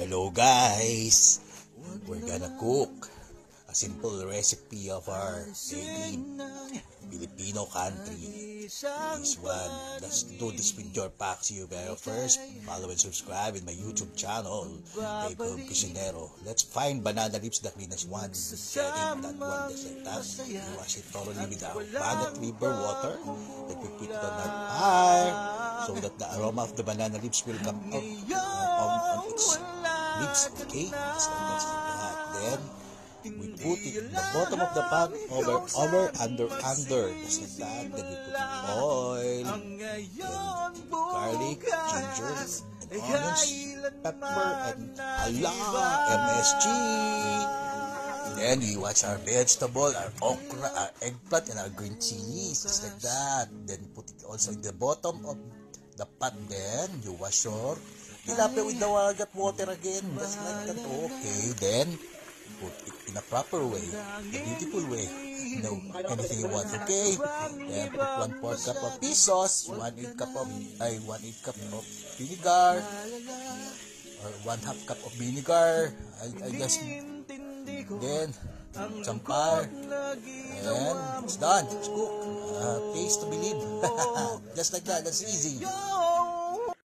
Hello guys, we're gonna cook a simple recipe of our native Filipino country. This one, let's do this with your Paksiw. Pero first, follow and subscribe in my YouTube channel, Dahon Cusinero. Let's find banana leaves, the cleanest one. Getting that one just like that. We wash it thoroughly with our Bagat River water. Then we put it on our fire so that the aroma of the banana leaves will come out on its leaves. Okay, just like that. Then we put it in the bottom of the pan, over, under, just like that. Then we put oil, then garlic, ginger, and onions, pepper, and MSG. Then we watch our vegetable, our okra, our eggplant, and our green chilies, just like that. Then put it also in the bottom of the pot. Then you wash your tilapia with the Bagat water again, just like that. Okay, then put it in a proper way, a beautiful way. Anything you want, okay? Then put 1/4 cup of fish sauce, 1/8 cup of vinegar, or 1/2 cup of vinegar. I just then some fire, and it's done. It's cooked. Taste to believe. Just like that. That's easy.